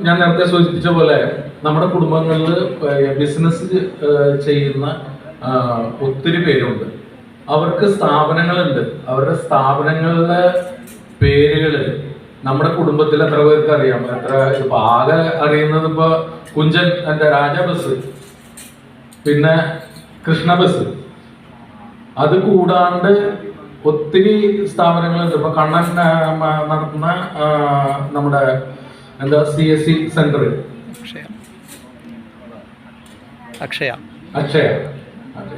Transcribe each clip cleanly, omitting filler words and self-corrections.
ഞാൻ നേരത്തെ സൂചിപ്പിച്ച പോലെ നമ്മുടെ കുടുംബങ്ങളിൽ ബിസിനസ് ചെയ്യുന്ന ഒത്തിരി പേരുണ്ട്. അവർക്ക് സ്ഥാപനങ്ങളുണ്ട്. അവരുടെ സ്ഥാപനങ്ങളിലെ പേരുകൾ നമ്മുടെ കുടുംബത്തിൽ എത്ര പേർക്ക് അറിയാം? ഇപ്പൊ ആകെ അറിയുന്നത് ഇപ്പൊ കുഞ്ചൻ എന്റെ രാജ ബസ്, പിന്നെ കൃഷ്ണ ബസ്, അത് കൂടാണ്ട് ഒത്തിരി സ്ഥാപനങ്ങളുണ്ട്. ഇപ്പൊ കണ്ണൻ നടത്തുന്ന നമ്മുടെ CSC സെന്റർ, അക്ഷയ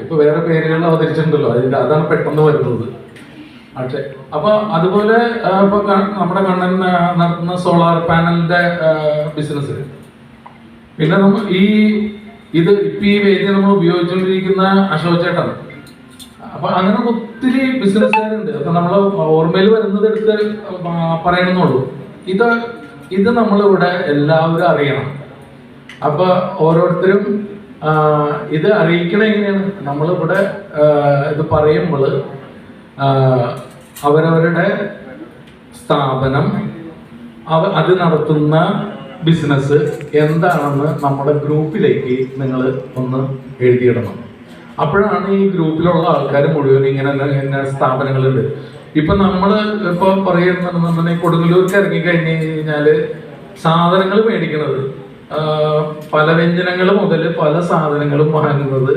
ഇപ്പൊ വേറെ പേരുകൾ അവതരിച്ചിട്ടുണ്ടല്ലോ, അതാണ് പെട്ടെന്ന് വരുന്നത് അക്ഷയ. അപ്പൊ അതുപോലെ ഇപ്പൊ നമ്മുടെ കണ്ണൻ നടത്തുന്ന സോളാർ പാനലിന്റെ ബിസിനസ്, പിന്നെ നമ്മൾ ഇപ്പൊ ഈ വേദി നമ്മൾ ഉപയോഗിച്ചുകൊണ്ടിരിക്കുന്ന അശോക് ചേട്ടൻ. അപ്പൊ അങ്ങനെ ഒത്തിരി ബിസിനസ്സുകാരുണ്ട്. അപ്പൊ നമ്മൾ ഓർമ്മയിൽ വരുന്നത് എടുത്ത് പറയണമെന്നുള്ളൂ. ഇത് നമ്മളിവിടെ എല്ലാവരും അറിയണം. അപ്പൊ ഓരോരുത്തരും ഇത് അറിയിക്കണ എങ്ങനെയാണ്? നമ്മളിവിടെ ഇത് പറയുമ്പോൾ അവരവരുടെ സ്ഥാപനം, അത് നടത്തുന്ന ബിസിനസ് എന്താണെന്ന് നമ്മുടെ ഗ്രൂപ്പിലേക്ക് നിങ്ങൾ ഒന്ന് എഴുതിയിടണം. അപ്പോഴാണ് ഈ ഗ്രൂപ്പിലുള്ള ആൾക്കാർ മുഴുവൻ ഇങ്ങനെ സ്ഥാപനങ്ങളുണ്ട്. ഇപ്പൊ ഇപ്പൊ പറയുന്നുണ്ടെന്നുണ്ടെങ്കിൽ കൊടുങ്ങല്ലൂർക്ക് ഇറങ്ങിക്കഴിഞ്ഞു കഴിഞ്ഞാല് സാധനങ്ങൾ മേടിക്കുന്നത്, പല വ്യഞ്ജനങ്ങൾ മുതൽ പല സാധനങ്ങളും വാങ്ങുന്നത്,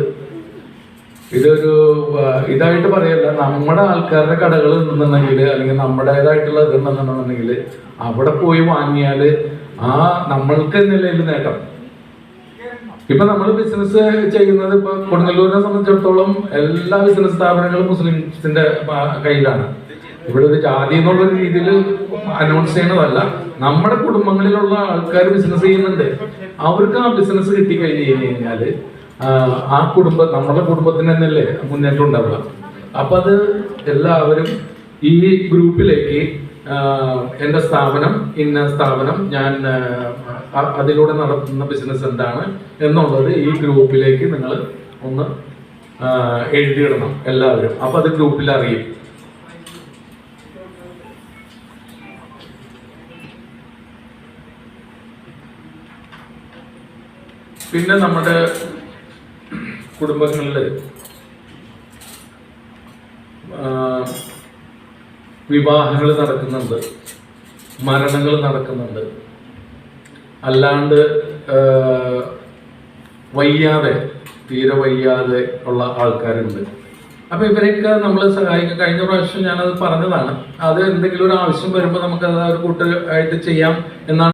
ഇതായിട്ട് പറയല്ല, നമ്മുടെ ആൾക്കാരുടെ കടകൾ ഉണ്ടെന്നുണ്ടെങ്കിൽ അല്ലെങ്കിൽ നമ്മുടേതായിട്ടുള്ള ഇതുണ്ടെന്നുണ്ടെന്നുണ്ടെങ്കിൽ അവിടെ പോയി വാങ്ങിയാല് നമ്മൾക്ക് നിലയിൽ നേട്ടം. ഇപ്പൊ നമ്മൾ ബിസിനസ് ചെയ്യുന്നത് ഇപ്പൊ കൊടുങ്ങല്ലൂരിനെ സംബന്ധിച്ചിടത്തോളം എല്ലാ ബിസിനസ് സ്ഥാപനങ്ങളും മുസ്ലിംസിന്റെ കയ്യിലാണ്. ഇവിടെ ഒരു ജാതി എന്നുള്ള രീതിയിൽ അനൗൺസ് ചെയ്യുന്നതല്ല, നമ്മുടെ കുടുംബങ്ങളിലുള്ള ആൾക്കാർ ബിസിനസ് ചെയ്യുന്നുണ്ട്. അവർക്ക് ആ ബിസിനസ് കിട്ടിക്കഴിഞ്ഞു കഴിഞ്ഞാല് നമ്മുടെ കുടുംബത്തിന് തന്നെയല്ലേ മുന്നേറ്റം ഉണ്ടാവുക. അപ്പൊ അത് എല്ലാവരും ഈ ഗ്രൂപ്പിലേക്ക് എൻ്റെ സ്ഥാപനം ഇന്ന സ്ഥാപനം, ഞാൻ അതിലൂടെ നടത്തുന്ന ബിസിനസ് എന്താണ് എന്നുള്ളത് ഈ ഗ്രൂപ്പിലേക്ക് നിങ്ങൾ ഒന്ന് എഴുതിയിടണം എല്ലാവരും. അപ്പൊ അത് ഗ്രൂപ്പിൽ അറിയും. പിന്നെ നമ്മുടെ കുടുംബങ്ങളിൽ വിവാഹങ്ങൾ നടക്കുന്നുണ്ട്, മരണങ്ങൾ നടക്കുന്നുണ്ട്, അല്ലാണ്ട് തീരെ വയ്യാതെ ഉള്ള ആൾക്കാരുണ്ട്. അപ്പൊ ഇവരെയൊക്കെ നമ്മൾ സഹായിക്കാൻ കഴിഞ്ഞ പ്രാവശ്യം ഞാനത് പറഞ്ഞതാണ്. അത് എന്തെങ്കിലും ഒരു ആവശ്യം വരുമ്പോൾ നമുക്കത് ഒരു കൂട്ടായിട്ട് ചെയ്യാം എന്നാണ്